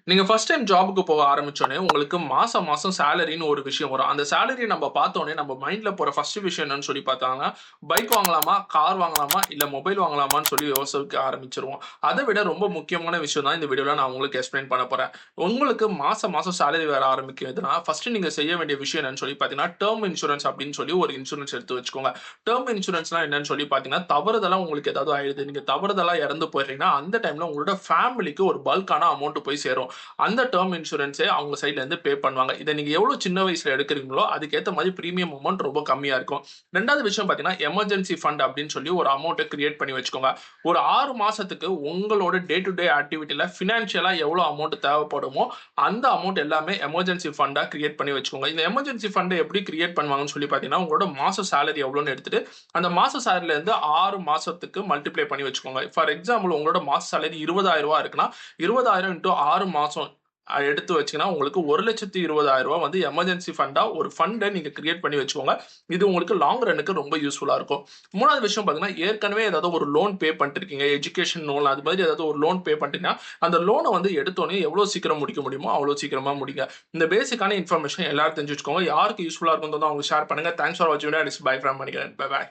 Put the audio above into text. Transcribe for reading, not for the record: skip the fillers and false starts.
நீங்க first time ஜாப்க்கு போக ஆரம்பிச்சோனே, உங்களுக்கு மாசம் மாசம் சேலரின்னு ஒரு விஷயம் வரும். அந்த சேலரிய நம்ம பார்த்தோனே, நம்ம மைண்ட்ல போற ஃபர்ஸ்ட் விஷயம் என்னன்னு சொல்லி பார்த்தாங்கன்னா, பைக் வாங்கலாமா? கார் வாங்கலாமா? இல்ல மொபைல் வாங்கலாமான்னு சொல்லி யோசிக்க ஆரம்பிச்சுருவோம். அத விட ரொம்ப முக்கியமான விஷயம் தான் இந்த வீடியோல நான் உங்களுக்கு எக்ஸ்ப்ளைன் பண்ண போறேன். உங்களுக்கு மாசம் மாசம் சேலரி வர ஆரம்பிக்குதுன்னா, ஃபர்ஸ்ட் நீங்க செய்ய வேண்டிய விஷயம் என்னன்னு சொல்லி பார்த்தீங்கன்னா, டெர்ம் இன்சூரன்ஸ் அப்படின்னு சொல்லி ஒரு இன்சூரன்ஸ் எடுத்து வச்சுக்கோங்க. டெர்ம் இன்சூரன்ஸ்னா என்னன்னு சொல்லி பார்த்தீங்கன்னா, தவறுதலா உங்களுக்கு ஏதாவது ஆயிடுது. நீங்க தவறுதலா இறந்து போயிறீங்கன்னா, அந்த டைம்ல உங்களோட ஃபேமிலிக்கு ஒரு பல்க்கான அமௌண்ட் போய் சேரும். அந்த டெர்ம் இன்சூரன்ஸே அவங்க சைட்ல இருந்து பே பண்ணுவாங்க. இத நீங்க எவ்வளவு சின்ன வயசுல எடுக்குறீங்களோ, அதுக்கேத்த மாரி பிரீமியம் அமௌண்ட் ரொம்ப கம்மியா இருக்கும். 2வது விஷயம் பார்த்தீங்கன்னா, எமர்ஜென்சி ஃபண்ட் அப்படின்னு சொல்லி ஒரு அமௌண்ட்ட கிரியேட் பண்ணி வச்சுக்கோங்க. ஒரு 6 மாசத்துக்கு உங்களோட டே டு டே ஆக்டிவிட்டில பினான்சியலா எவ்வளோ அமௌண்ட் தேவைப்படுமோ, அந்த அமௌண்ட் எல்லாமே எமர்ஜென்சி ஃபண்டா கிரியேட் பண்ணி வச்சுக்கோங்க. இந்த எமர்ஜென்சி ஃபண்ட் எப்படி கிரியேட் பண்ணுவாங்கன்னு சொல்லி பார்த்தீங்கன்னா, உங்களோட மாச சேலரி எவ்வளோன்னு எடுத்துட்டு, அந்த மாச சேலரில இருந்து 6 மாசத்துக்கு மல்டிப்ளை பண்ணி வச்சுக்கோங்க. ஃபார் எக்ஸாம்பிள் உங்களோட மாச சேலரி ரூ. 20,000 இருக்குன்னா, 20,000 இன்டூ 6 மாசம் எடுத்து வச்சீங்கன்னா, உங்களுக்கு ரூ. 1,20,000 வந்து எமர்ஜென்சி ஃபண்டா ஒரு ஃபண்ட நீங்க கிரியேட் பண்ணி வச்சுக்கோங்க. இது உங்களுக்கு லாங் ரன்னுக்கு ரொம்ப யூஸ்ஃபுல்லா இருக்கும். 3வது விஷயம் பார்த்தீங்கன்னா, ஏற்கனவே ஏதாவது ஒரு லோன் பே பண்ணிட்டு இருக்கீங்க. எஜுகேஷன் லோன் அது மாதிரி ஏதாவது ஒரு லோன் பே பண்ணிட்டீங்கன்னா, அந்த லோன வந்து எடுத்தோனே எவ்வளோ சீக்கிரம் முடிக்க முடியுமோ, அவ்வளோ சீக்கிரமா முடிங்க. இந்த பேசிக்கான இன்ஃபர்மேஷன் எல்லாரும் தெரிஞ்சு வச்சுக்கோங்க. யாருக்கு யூஸ்ஃபுல்லா இருக்கும்ன்றத அவங்களுக்கு ஷேர் பண்ணுங்க. தேங்க்ஸ் ஃபார் வாட்சிங் video. It's bye from Manikandan. Bye by.